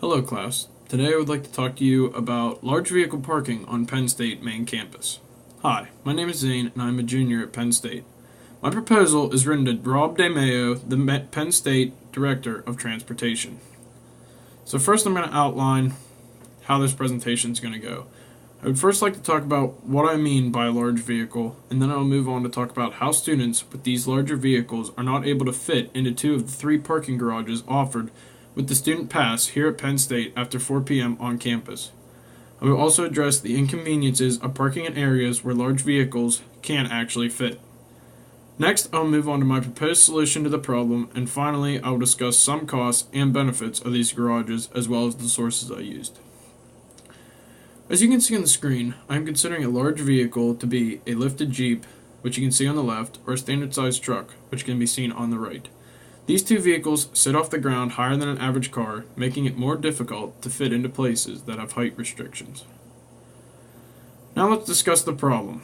Hello class. Today I would like to talk to you about large vehicle parking on Penn State Main Campus. Hi, my name is Zane and I'm a junior at Penn State. My proposal is written to Rob DeMayo, the Penn State Director of Transportation. So first I'm going to outline how this presentation is going to go. I would first like to talk about what I mean by a large vehicle, and then I'll move on to talk about how students with these larger vehicles are not able to fit into 2 of the 3 parking garages offered with the student pass here at Penn State after 4 p.m. on campus. I will also address the inconveniences of parking in areas where large vehicles can't actually fit. Next, I'll move on to my proposed solution to the problem, and finally, I will discuss some costs and benefits of these garages as well as the sources I used. As you can see on the screen, I am considering a large vehicle to be a lifted Jeep, which you can see on the left, or a standard sized truck, which can be seen on the right. These 2 vehicles sit off the ground higher than an average car, making it more difficult to fit into places that have height restrictions. Now let's discuss the problem.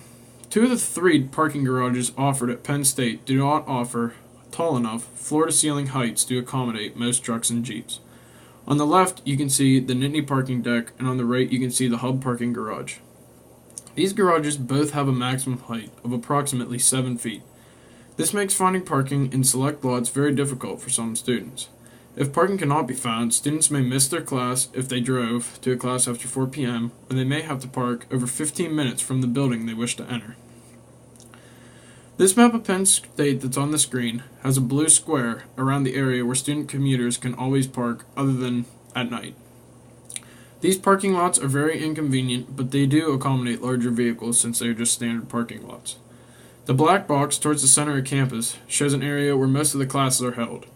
2 of the 3 parking garages offered at Penn State do not offer tall enough floor-to-ceiling heights to accommodate most trucks and Jeeps. On the left, you can see the Nittany parking deck, and on the right, you can see the hub parking garage. These garages both have a maximum height of approximately 7 feet. This makes finding parking in select lots very difficult for some students. If parking cannot be found, students may miss their class if they drove to a class after 4 p.m., or they may have to park over 15 minutes from the building they wish to enter. This map of Penn State that's on the screen has a blue square around the area where student commuters can always park other than at night. These parking lots are very inconvenient, but they do accommodate larger vehicles since they are just standard parking lots. The black box towards the center of campus shows an area where most of the classes are held.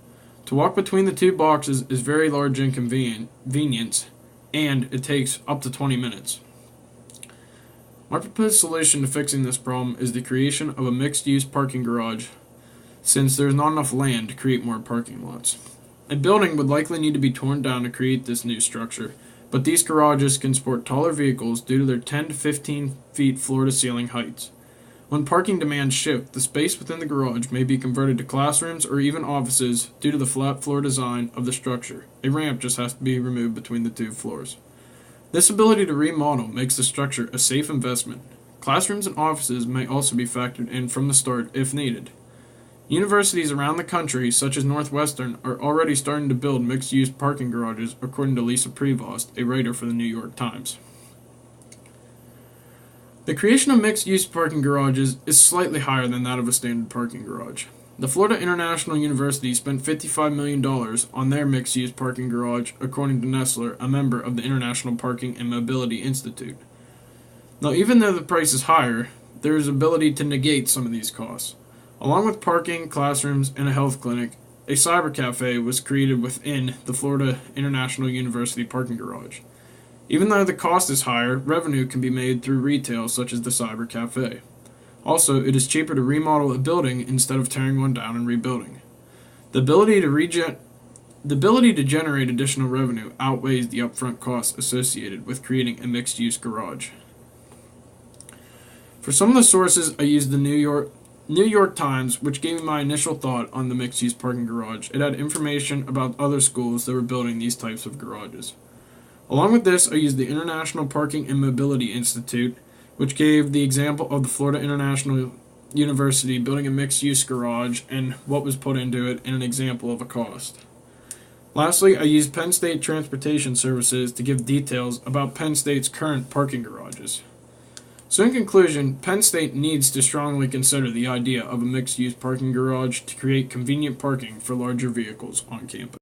To walk between the 2 boxes is very large inconvenience, and it takes up to 20 minutes. My proposed solution to fixing this problem is the creation of a mixed-use parking garage, since there is not enough land to create more parking lots. A building would likely need to be torn down to create this new structure, but these garages can support taller vehicles due to their 10 to 15 feet floor-to-ceiling heights. When parking demands shift, the space within the garage may be converted to classrooms or even offices due to the flat floor design of the structure. A ramp just has to be removed between the 2 floors. This ability to remodel makes the structure a safe investment. Classrooms and offices may also be factored in from the start if needed. Universities around the country, such as Northwestern, are already starting to build mixed-use parking garages, according to Lisa Prevost, a writer for the New York Times. The creation of mixed-use parking garages is slightly higher than that of a standard parking garage. The Florida International University spent $55 million on their mixed-use parking garage, according to Nestler, a member of the International Parking and Mobility Institute. Now, even though the price is higher, there is ability to negate some of these costs. Along with parking, classrooms, and a health clinic, a cyber cafe was created within the Florida International University parking garage. Even though the cost is higher, revenue can be made through retail such as the cyber cafe. Also, it is cheaper to remodel a building instead of tearing one down and rebuilding. The ability to generate additional revenue outweighs the upfront costs associated with creating a mixed-use garage. For some of the sources, I used the New York Times, which gave me my initial thought on the mixed-use parking garage. It had information about other schools that were building these types of garages. Along with this, I used the International Parking and Mobility Institute, which gave the example of the Florida International University building a mixed-use garage and what was put into it, and an example of a cost. Lastly, I used Penn State Transportation Services to give details about Penn State's current parking garages. So in conclusion, Penn State needs to strongly consider the idea of a mixed-use parking garage to create convenient parking for larger vehicles on campus.